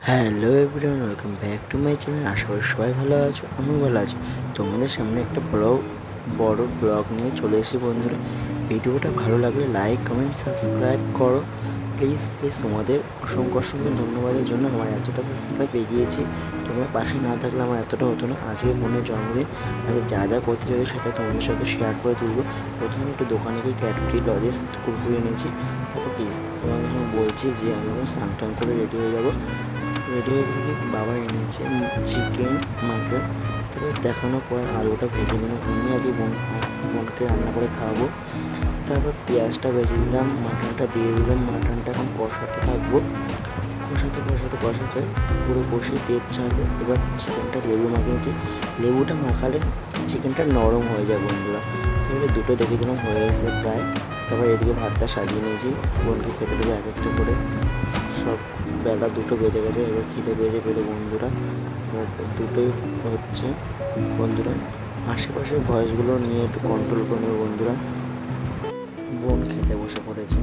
Hello everyone, welcome back to my channel. আশা করি সবাই ভালো আছো, আমিও ভালো আছি। তোমাদের সামনে একটা বড় ব্লগ নিয়ে চলে এসেছি বন্ধুরা। ভিডিওটা ভালো লাগলে লাইক কমেন্ট সাবস্ক্রাইব করো প্লিজ প্লিজ। তোমাদের অসংখ্য অসংখ্য ধন্যবাদের জন্য আমার এতটা সাবস্ক্রাইব এগিয়েছি। তোমরা পাশে না থাকলে আমার এতটা হতো না। আজকে বোনের জন্মদিন, আজকে যা যা করতে চলে সেটা তোমাদের সাথে শেয়ার করে তুলবো। প্রথমে একটু দোকানে গিয়ে ক্যাডবেরি লজেস কুরকুরে নিয়েছি। তারপর কি তোমাকে বলছি যে আমি এখন স্নান টান করে রেডি হয়ে যাবো। রেডি হয়ে গেছে, বাবা এনেছে চিকেন মাটন। তারপর দেখানোর পর আলুটা ভেজে নিলাম। আমি আজকে বোনকে রান্না করে খাওয়াবো। তারপর পেঁয়াজটা ভেজে দিলাম, মাটনটা দিয়ে দিলাম। মাটনটা এখন কষাতে থাকবো, কষাতে পুরো কষিয়ে তেল ছাড়বে। এবার চিকেনটা লেবু মাখিয়েছি। লেবুটা মাখালে চিকেনটা নরম হয়ে যায় বন্ধুরা। তাহলে দুটো দেখে দিলাম হয়ে এসেছে প্রায়। তারপর এদিকে ভাতটা সাজিয়ে নিয়েছি, বোনকে খেতে দেবো এক একটা করে। সব বেলা দুটো বেজে গেছে, এবার খিদে বেজে পেলো বন্ধুরা। এবার দুটোই হচ্ছে বন্ধুরা। আশেপাশের ভয়েসগুলো নিয়ে একটু কন্ট্রোল করে নেবে বন্ধুরা। বোন খেতে বসে পড়েছে,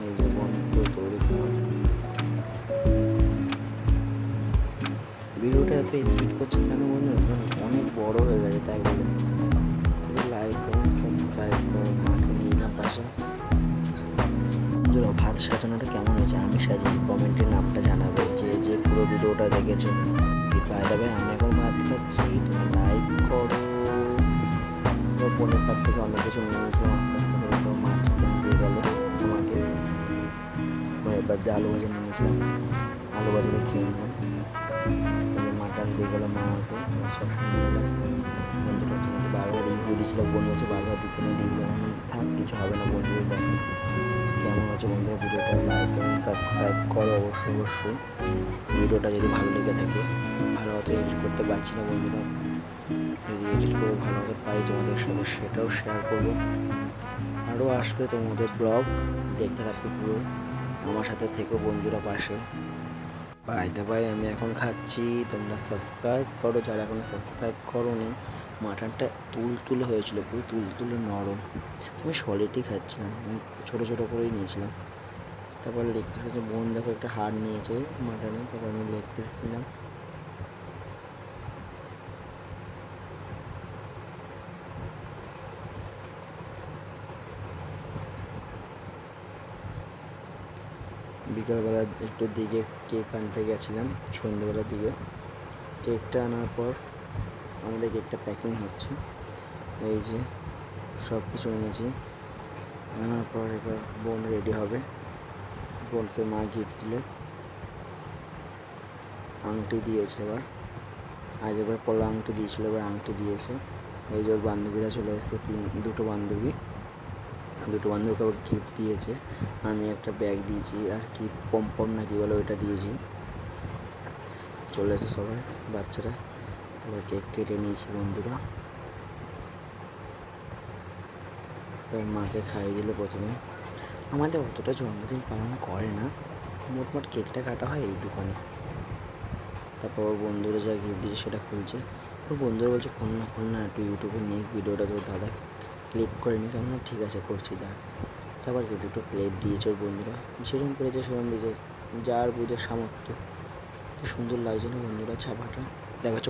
এই যে বোন পুরো তৈরি খাবার। ভিডিওটা এত স্পিড করছে কেন বন্ধুরা? অনেক বড় হয়ে গেছে তাই বলে। লাইক কমেন্ট সাবস্ক্রাইব করো। মাকে নিয়ে না পাশে। বন্ধুরা ভাত সাজানোটা কেমন হয়েছে আমি সাজিয়েছি, কমেন্টে নামটা জানাবে যে পুরো ভিডিওটা দেখেছো। কি পায় দেবে, আমি এখন ভাত খাচ্ছি, তোমরা লাইক করো। তো বোনের পাত থেকে অনেক কিছু নিয়ে নিয়েছিলাম আস্তে আস্তে করে। তো মা চিকেন দিয়ে গেলো আমাকে। এবার দিয়ে আলু ভাজা নিয়ে নিয়েছিলাম, আলু ভাজাতে খেয়ে নিলাম। মাটন দিয়ে গেলো মা আমাকে, তোমার শসা নিয়ে নিলাম। বন্ধুরা তোমাদের বারবার রিভিউ দিচ্ছিলো, বোন হচ্ছে বারবার দিতে নেই রিভিউ। থাক কিছু হবে না বন্ধুদের দেখো কেমন হচ্ছে বন্ধুরা। ভিডিওটা লাইক কমেন্ট সাবস্ক্রাইব করো অবশ্যই। ভিডিওটা যদি ভালো লেগে থাকে, ভালো মতো এডিট করতে পারছি না বন্ধুরা, যদি এডিট করে ভালো মতো পারি তোমাদের সাথে সেটাও শেয়ার করবো। আরও আসবে তোমাদের ব্লগ, দেখতে থাকবে পুরো। আমার সাথে থেকো বন্ধুরা পাশে। বাই আমি এখন খাচ্ছি, তোমরা সাবস্ক্রাইব করো যারা এখনো সাবস্ক্রাইব করো নি। মাটনটা তুলে হয়েছিল, পুরো তুলে নরম। আমি সলিডই খাচ্ছিলাম, আমি ছোটো ছোটো করেই নিয়েছিলাম। তারপর লেগ পিস আছে, বোন দেখো একটা হাড় নিয়েছে মাটনে, তারপর আমি লেগ পিস দিলাম। বিকালবেলা একটু দিকে কেক আনতে গেছিলাম, সন্ধ্যেবেলার দিকে। কেকটা আনার পর আমাদের কেকটা প্যাকিং হচ্ছে, এই যে সব কিছু এনেছি। আনার পর এবার বোন রেডি হবে। বোনকে মা গিফট দিলে, আংটি দিয়েছে। এবার আগেরবার পলা আংটি দিয়েছিল, এবার আংটি দিয়েছে। এই যে ওর বান্ধবীরা চলে এসেছে, দুটো বান্ধবীকে আবার গিফট দিয়েছে। আমি একটা ব্যাগ দিয়েছি, আর কি পম না কি বলে ওইটা দিয়েছি। চলে এসে সবাই বাচ্চারা, তারপর কেক কেটে নিয়েছি বন্ধুরা। তারপর মাকে খাইয়ে দিল প্রথমে। আমাদের অতটা জন্মদিন পালন করে না, মোটমাট কেকটা কাটা হয় এই দোকানে। তারপর ওর বন্ধুরা যা গিফট দিয়েছে সেটা খুলছে। ওর বন্ধুরা বলছে খোল না একটু ইউটিউবে নিয়ে ভিডিওটা তোর দাদা ক্লিপ করে নি। তখন ঠিক আছে করছি দাঁড়া। তারপর কি দুটো প্লেট দিয়েছে ওর বন্ধুরা, যেরকম পেরেছে সেরকম দিয়েছে, যার বুঝে সামর্থ্য। কি সুন্দর লাগছে না বন্ধুরা ছাপাটা, দেখাচ্ছ।